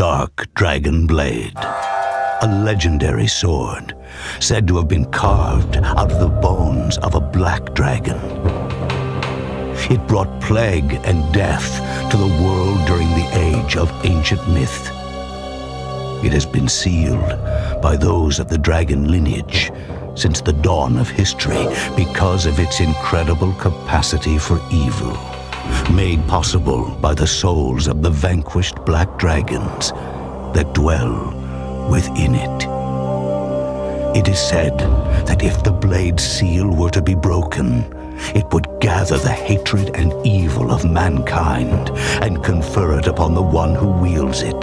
dark dragon blade, a legendary sword said to have been carved out of the bones of a black dragon. It brought plague and death to the world during the age of ancient myth. It has been sealed by those of the dragon lineage since the dawn of history because of its incredible capacity for evil, made possible by the souls of the vanquished black dragons that dwell within it. It is said that if the blade's seal were to be broken, it would gather the hatred and evil of mankind and confer it upon the one who wields it,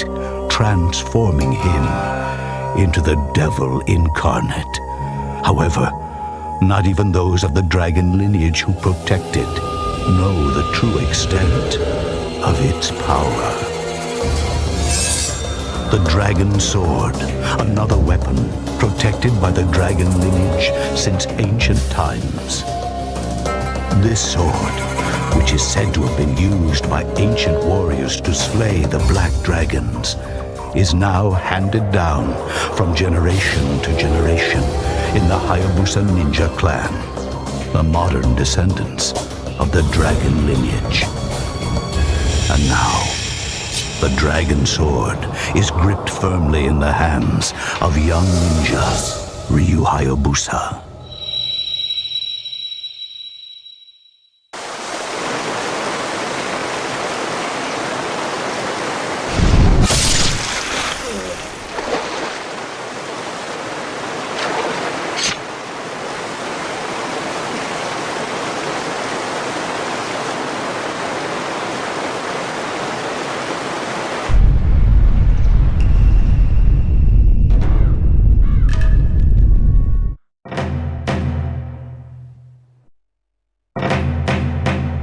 transforming him into the devil incarnate. However, not even those of the dragon lineage who protect it know the true extent of its power. The dragon sword, another weapon protected by the dragon lineage since ancient times. This sword, which is said to have been used by ancient warriors to slay the black dragons, is now handed down from generation to generation in the Hayabusa ninja clan, the modern descendants of the dragon lineage. And now, the dragon sword is gripped firmly in the hands of young ninja Ryu Hayabusa.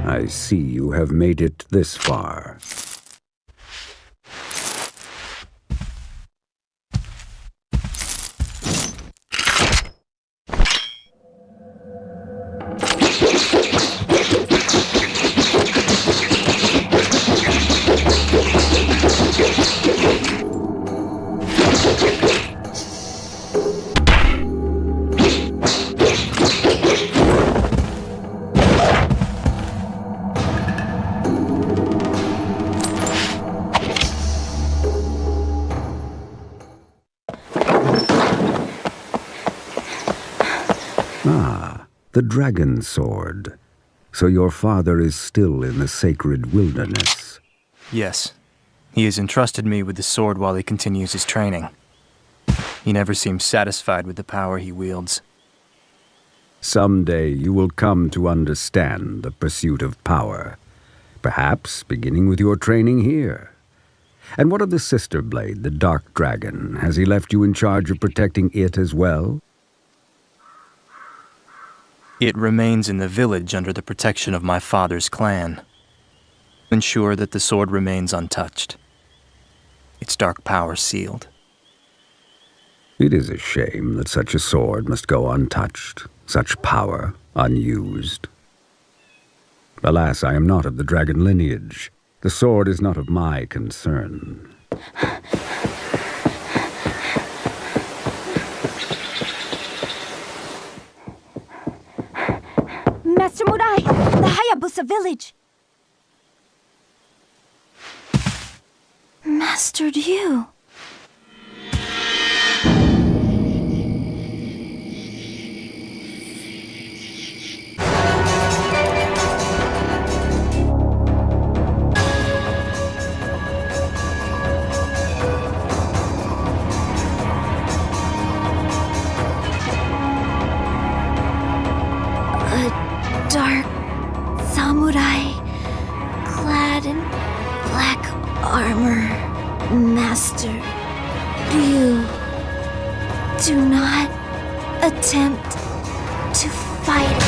I see you have made it this far. The dragon sword. So your father is still in the sacred wilderness. Yes. He has entrusted me with the sword while he continues his training. He never seems satisfied with the power he wields. Someday you will come to understand the pursuit of power. Perhaps beginning with your training here. And what of the sister blade, the dark dragon? Has he left you in charge of protecting it as well? It remains in the village under the protection of my father's clan. Ensure that the sword remains untouched. Its dark power sealed. It is a shame that such a sword must go untouched, such power unused. Alas, I am not of the dragon lineage. The sword is not of my concern. Master Murai, the Hayabusa village. Master Ryu. Dark samurai, clad in black armor. Master Ryu, do not attempt to fight.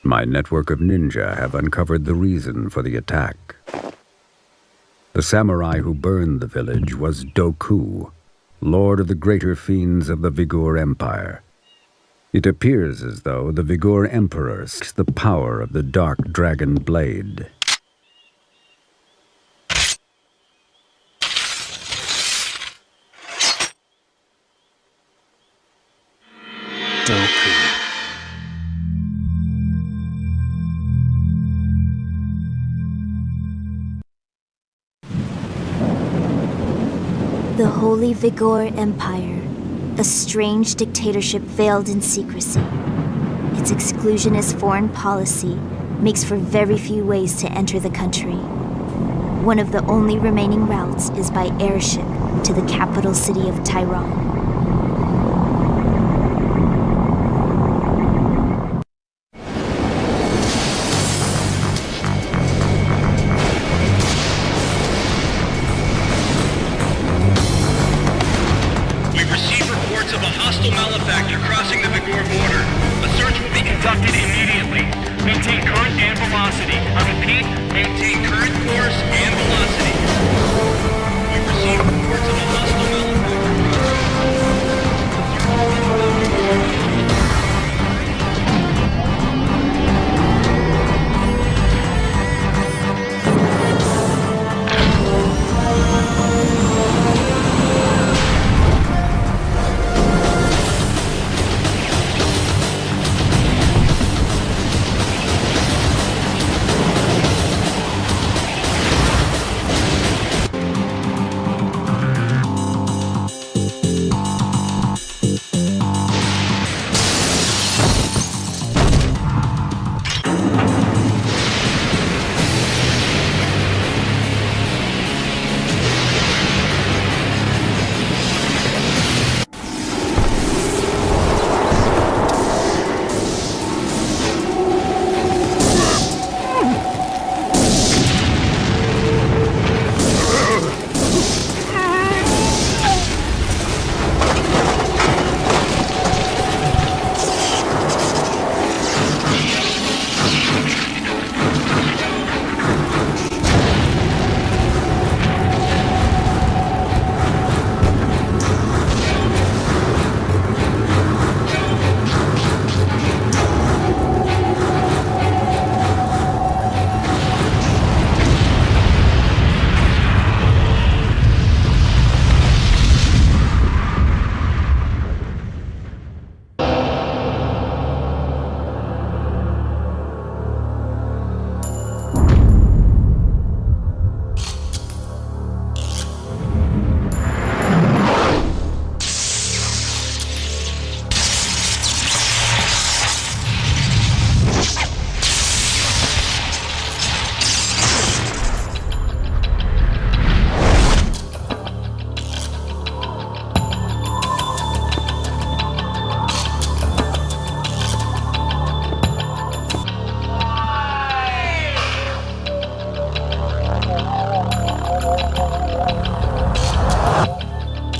My network of ninja have uncovered the reason for the attack. The samurai who burned the village was Doku, lord of the greater fiends of the Vigor Empire. It appears as though the Vigor Emperor seeks the power of the Dark Dragon Blade. Doku. The Holy Vigor Empire, a strange dictatorship veiled in secrecy. Its exclusionist foreign policy makes for very few ways to enter the country. One of the only remaining routes is by airship to the capital city of Tyrone. We've received reports of a hostile malefactor crossing the Vigor border. A search will be conducted immediately. Maintain current and velocity. I repeat, maintain current course and velocity. We've received reports of a hostile malefactor.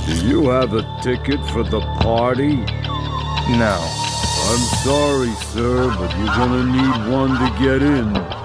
Do you have a ticket for the party? No. I'm sorry, sir, but you're gonna need one to get in.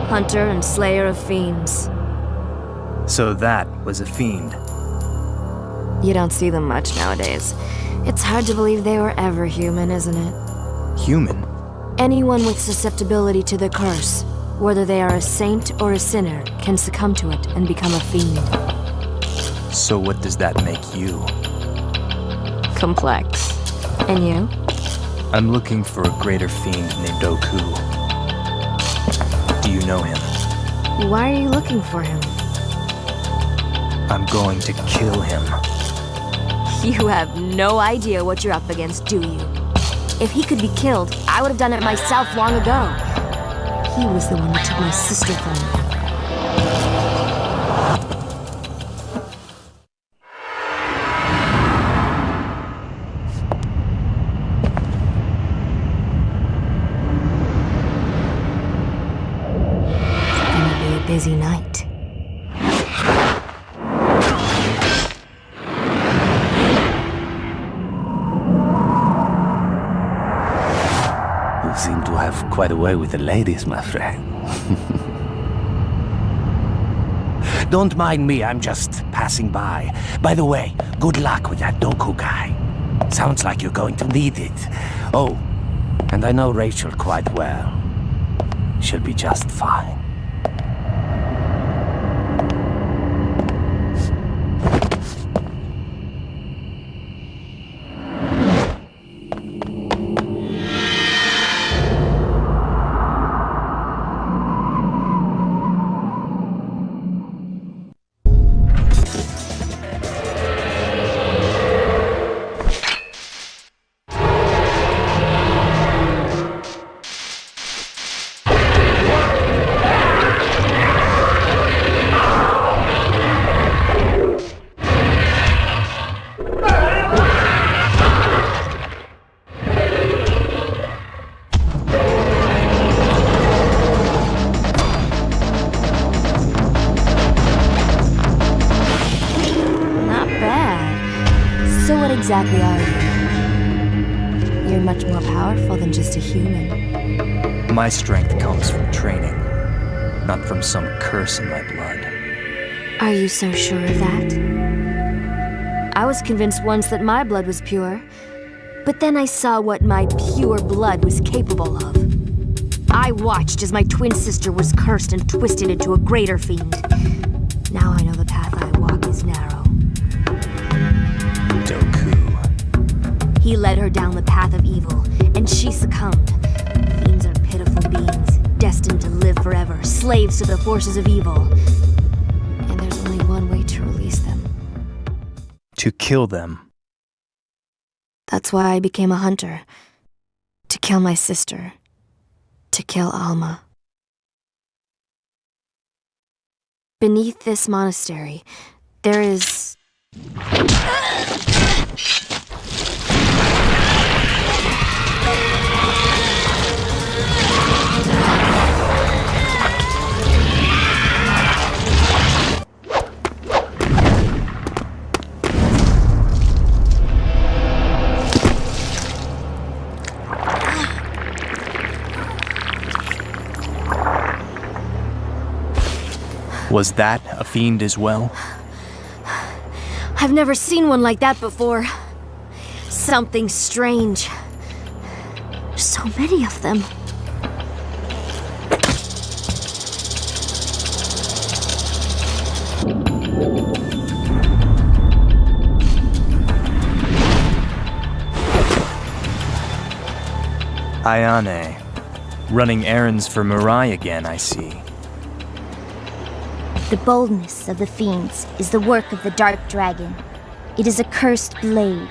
Hunter and slayer of fiends. So that was a fiend. You don't see them much nowadays. It's hard to believe they were ever human, isn't it? Human? Anyone with susceptibility to the curse, whether they are a saint or a sinner, can succumb to it and become a fiend. So what does that make you? Complex. And you? I'm looking for a greater fiend named Doku. Do you know him? Why are you looking for him? I'm going to kill him. You have no idea what you're up against, do you? If he could be killed, I would have done it myself long ago. He was the one that took my sister from me. It's gonna be a busy night. You seem to have quite a way with the ladies, my friend. Don't mind me, I'm just passing by. By the way, good luck with that Doku guy. Sounds like you're going to need it. Oh, and I know Rachel quite well. She'll be just fine. Exactly are you? You're much more powerful than just a human. My strength comes from training, not from some curse in my blood. Are you so sure of that? I was convinced once that my blood was pure, but then I saw what my pure blood was capable of. I watched as my twin sister was cursed and twisted into a greater fiend. Now I know the path I walk is narrow. Doku. He led her down the path of evil, and she succumbed. Fiends are pitiful beings, destined to live forever, slaves to the forces of evil. And there's only one way to release them. To kill them. That's why I became a hunter. To kill my sister. To kill Alma. Beneath this monastery, there is... Was that a fiend as well? I've never seen one like that before. Something strange. There's so many of them. Ayane. Running errands for Mirai again, I see. The boldness of the fiends is the work of the Dark Dragon. It is a cursed blade,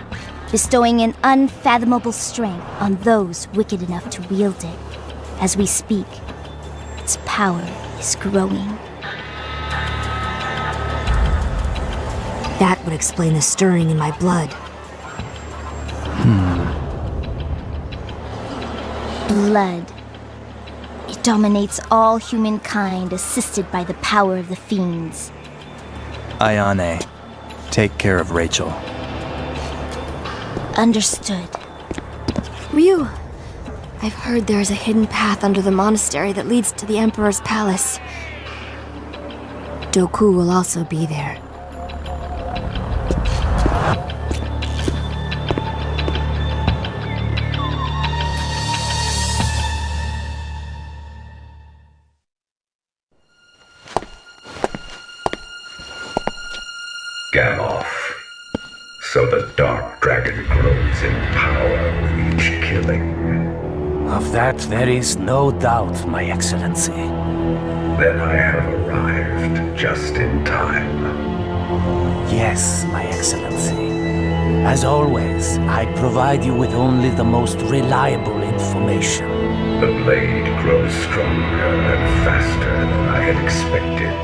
bestowing an unfathomable strength on those wicked enough to wield it. As we speak, its power is growing. That would explain the stirring in my blood. Blood. It dominates all humankind, assisted by the power of the fiends. Ayane, take care of Rachel. Understood. Ryu, I've heard there's a hidden path under the monastery that leads to the Emperor's palace. Doku will also be there. Gamoth. So the Dark Dragon grows in power with each killing. Of that there is no doubt, My Excellency. Then I have arrived just in time. Yes, My Excellency. As always, I provide you with only the most reliable information. The blade grows stronger and faster than I had expected.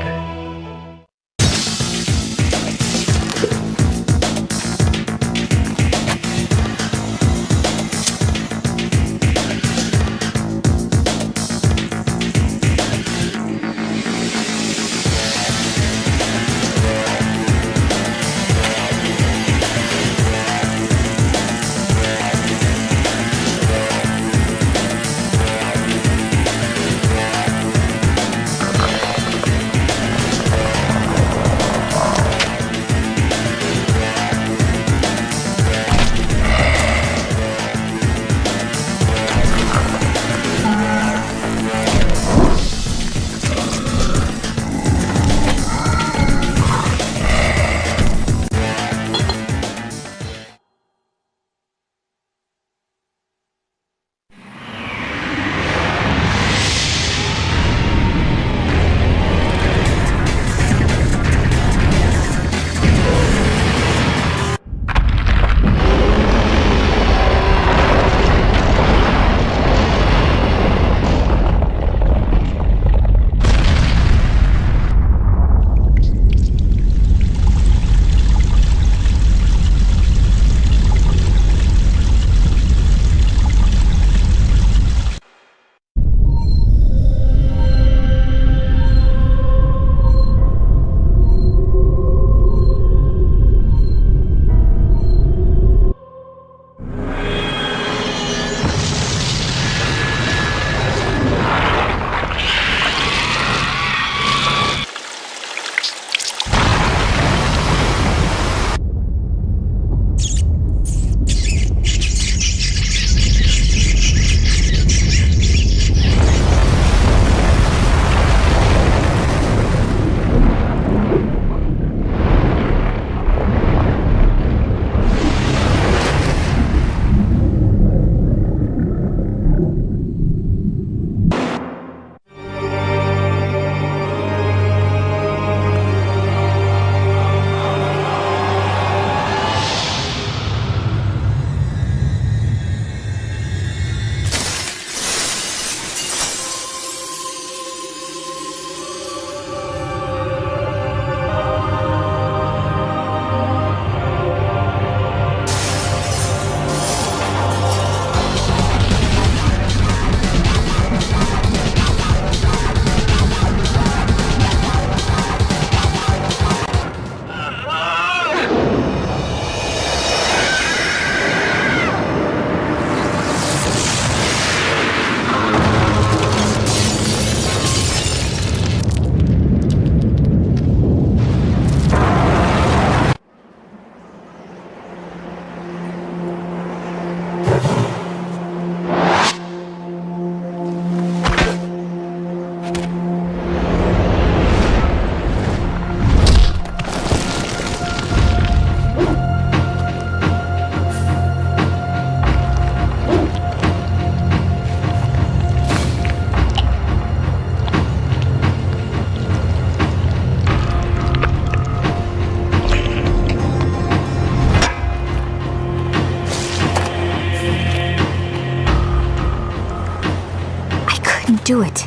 Do it.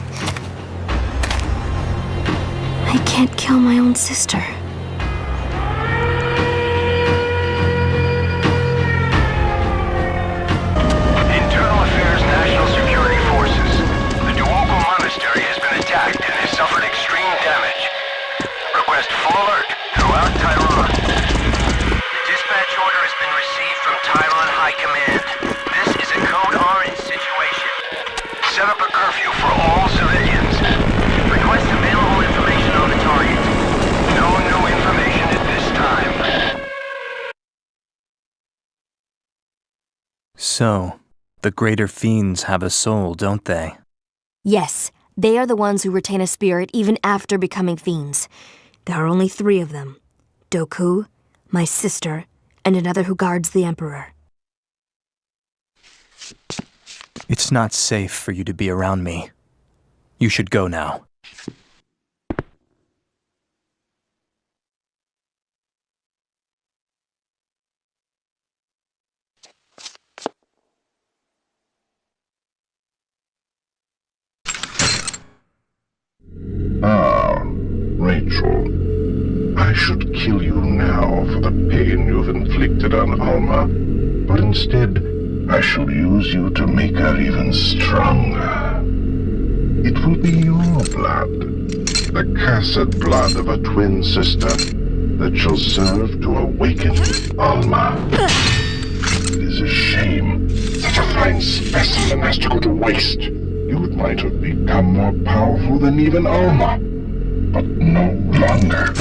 I can't kill my own sister. Internal Affairs National Security Forces. The Duoco Monastery has been attacked and has suffered extreme damage. Request full alert throughout Taiwan. The dispatch order has been received from Taiwan High Command. This is a Code Orange situation. Set up a curfew for all civilians. Request available information on the target. No new information at this time. So, the greater fiends have a soul, don't they? Yes, they are the ones who retain a spirit even after becoming fiends. There are only 3 of them. Doku, my sister, and another who guards the Emperor. It's not safe for you to be around me. You should go now. Ah, Rachel. I should kill you now for the pain you've inflicted on Alma, but instead, I shall use you to make her even stronger. It will be your blood, the cursed blood of a twin sister, that shall serve to awaken Alma. It is a shame such a fine specimen has to go to waste. You might have become more powerful than even Alma, but no longer.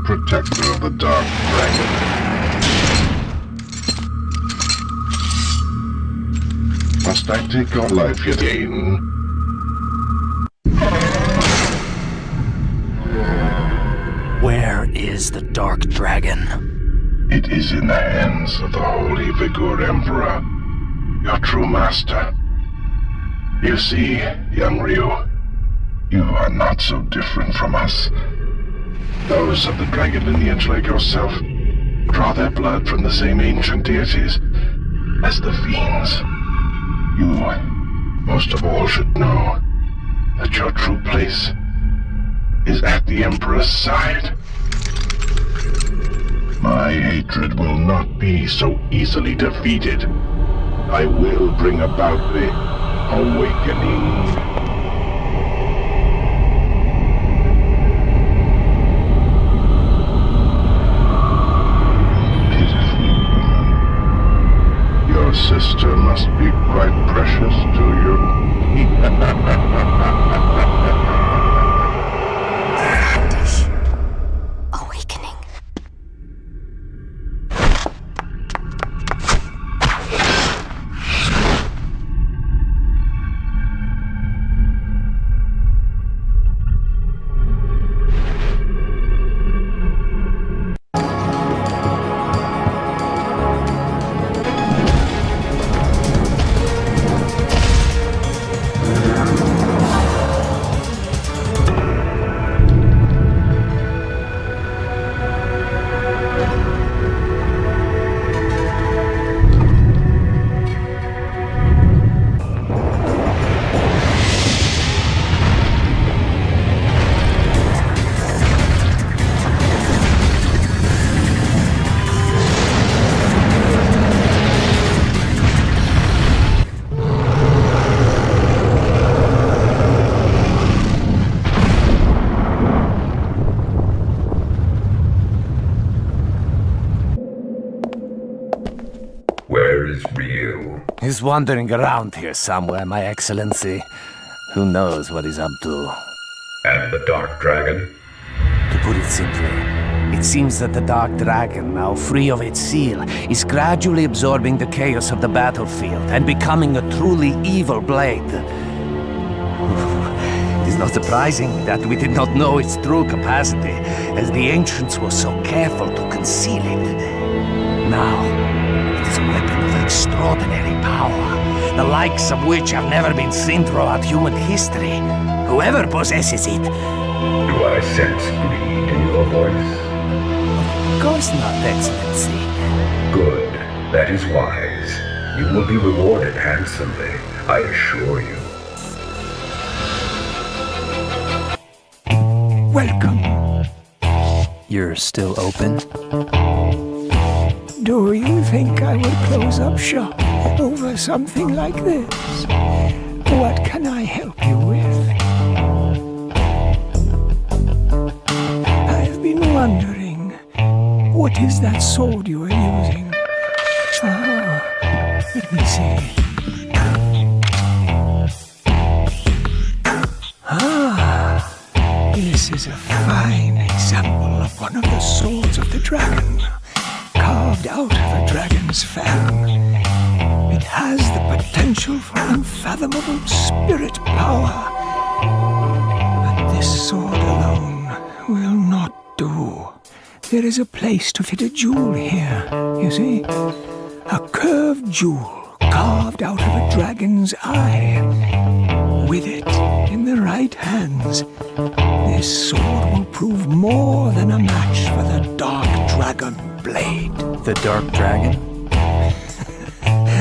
protector of the Dark Dragon. Must I take your life yet again? Where is the Dark Dragon? It is in the hands of the Holy Vigor Emperor, your true master. You see, young Ryu, you are not so different from us. Those of the dragon lineage like yourself draw their blood from the same ancient deities as the fiends. You, most of all, should know that your true place is at the Emperor's side. My hatred will not be so easily defeated. I will bring about the awakening. Your sister must be quite precious to you. Awakening. Where is Ryu? He's wandering around here somewhere, My Excellency. Who knows what he's up to? And the Dark Dragon? To put it simply, it seems that the Dark Dragon, now free of its seal, is gradually absorbing the chaos of the battlefield and becoming a truly evil blade. It is not surprising that we did not know its true capacity, as the ancients were so careful to conceal it. Now, it is a weapon of extraordinary power, the likes of which have never been seen throughout human history. Whoever possesses it... Do I sense greed in your voice? Of course not, Excellency. Good. That is wise. You will be rewarded handsomely, I assure you. Welcome. You're still open? Do you think I would close up shop over something like this? What can I help you with? I've been wondering, what is that sword you are using? Ah, let me see. This is a fine example of one of the swords of the dragon, carved out of a dragon's fang. It has the potential for unfathomable spirit power. But this sword alone will not do. There is a place to fit a jewel here, you see? A curved jewel carved out of a dragon's eye. With it in the right hands, this sword will prove more than a match for the Dark Dragon blade. The Dark Dragon?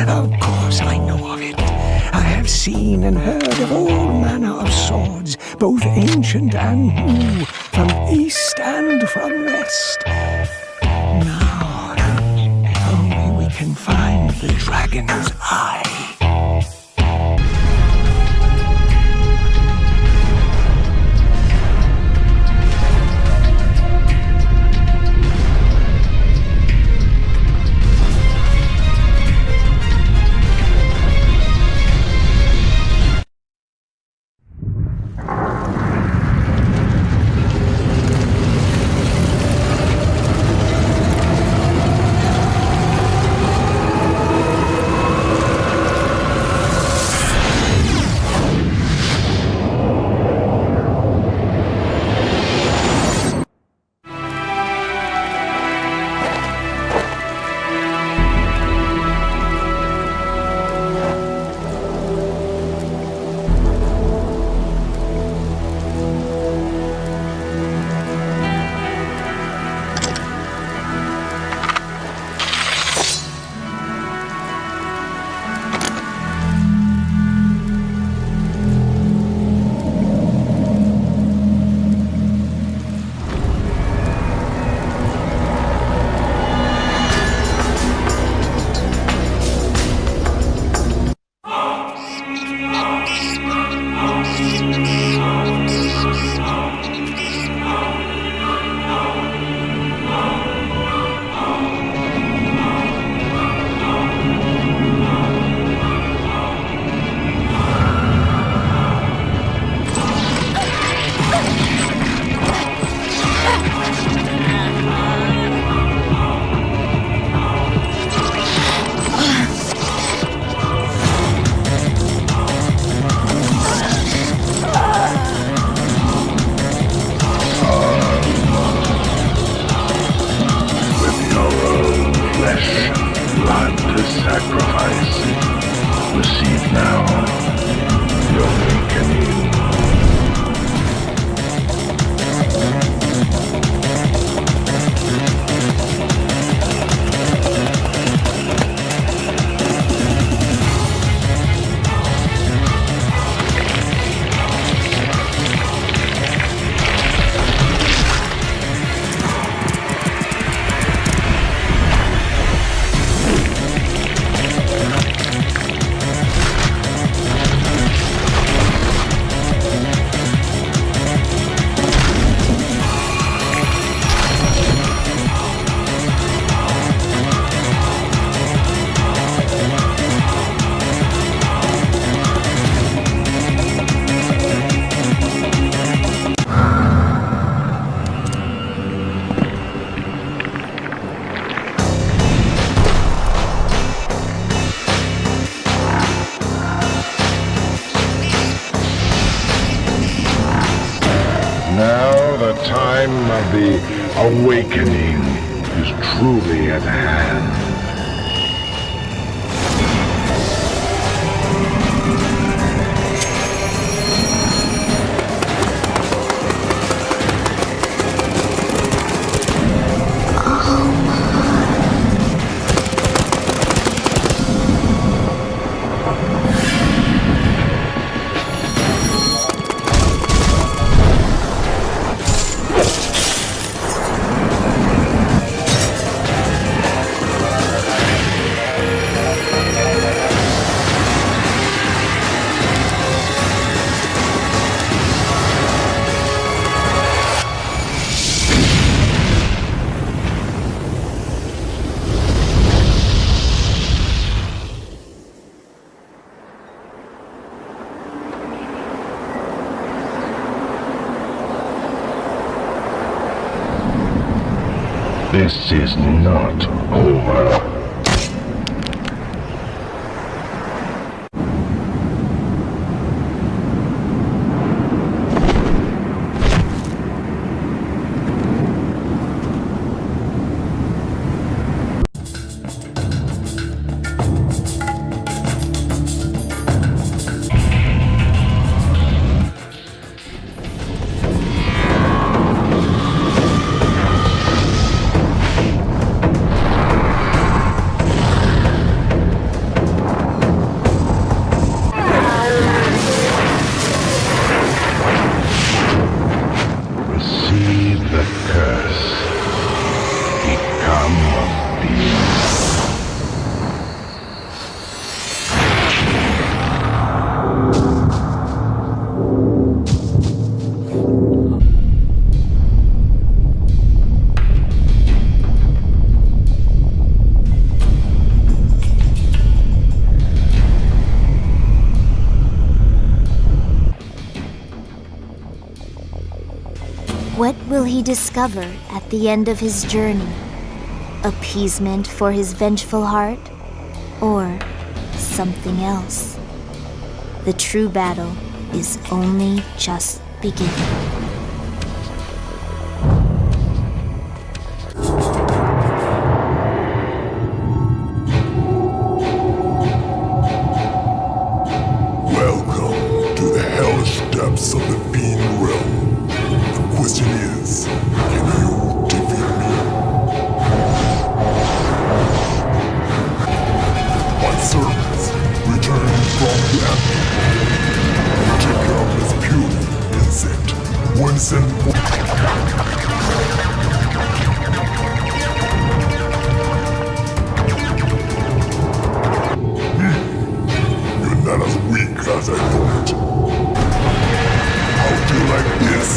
Of course I know of it. I have seen and heard of all manner of swords, both ancient and new, from east and from west. Now, if only we can find the dragon's eye. sacrifice. Receive now your awakening. Now the time of the awakening is truly at hand. This is not over. What will he discover at the end of his journey? Appeasement for his vengeful heart? Or something else? The true battle is only just beginning. Welcome to the hellish depths of the Fiend Realm. The question is, can you defeat me? My servants returned from the afterworld. Take care of this puny insect once and for You're not as weak as I thought. How do you like this?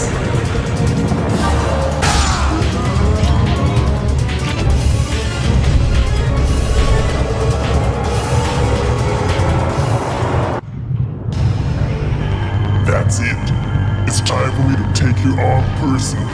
That's it. It's time for me to take you on personally.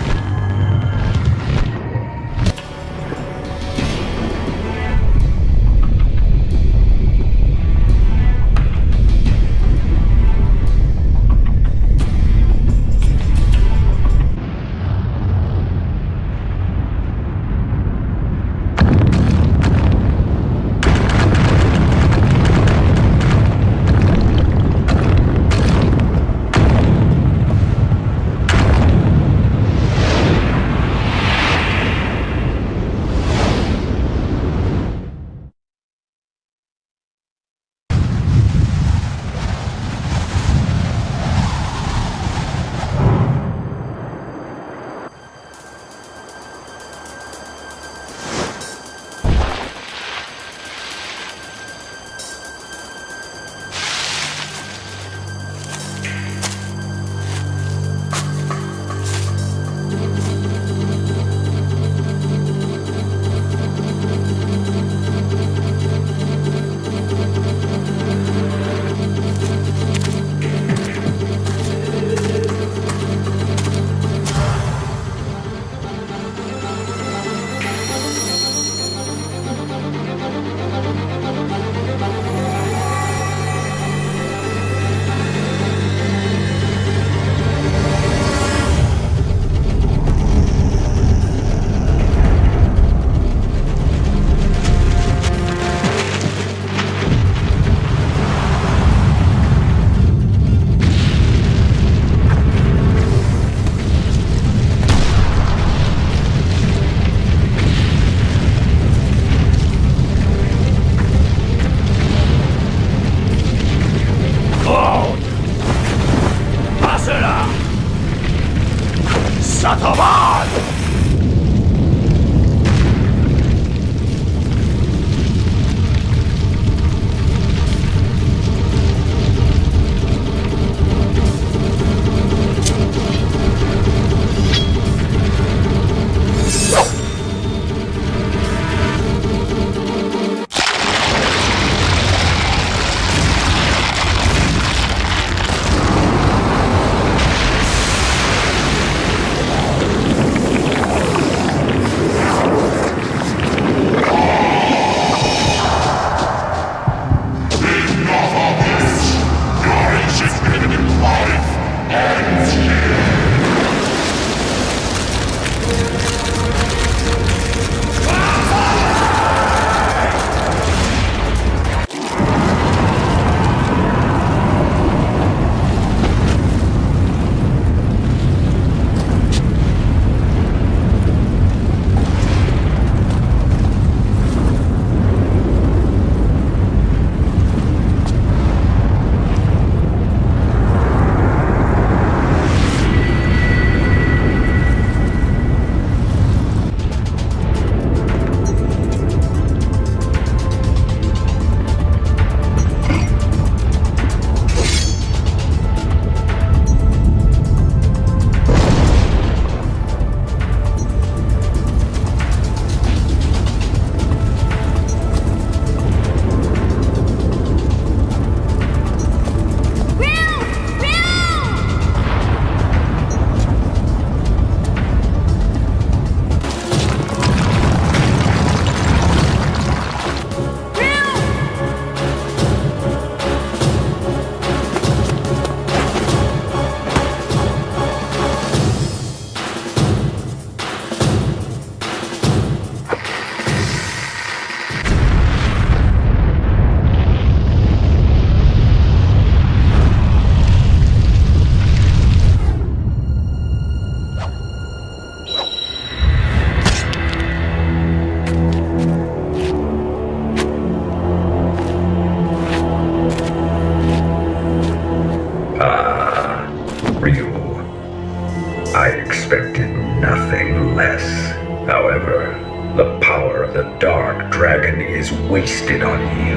is wasted on you.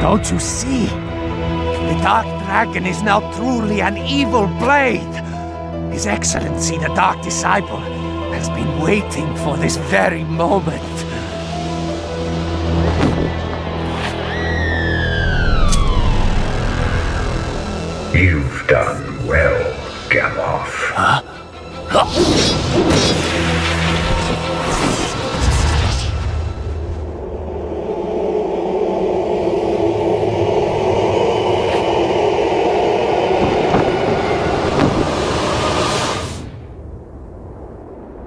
Don't you see? The Dark Dragon is now truly an evil blade. His Excellency, the Dark Disciple, has been waiting for this very moment. You've done well, Gamoth.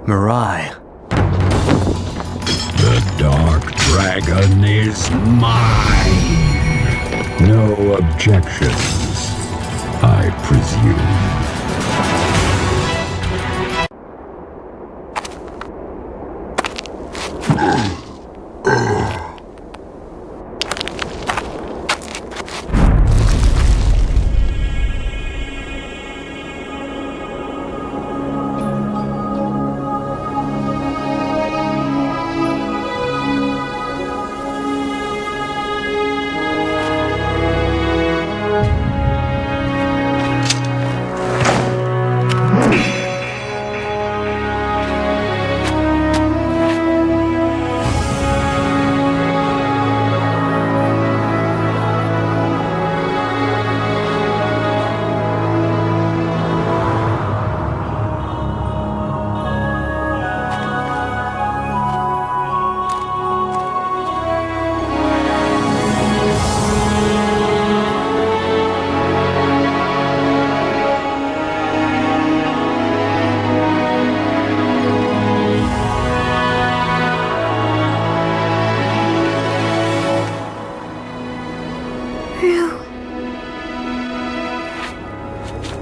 Mirai. The Dark Dragon is mine. No objections, I presume.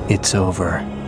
It's over.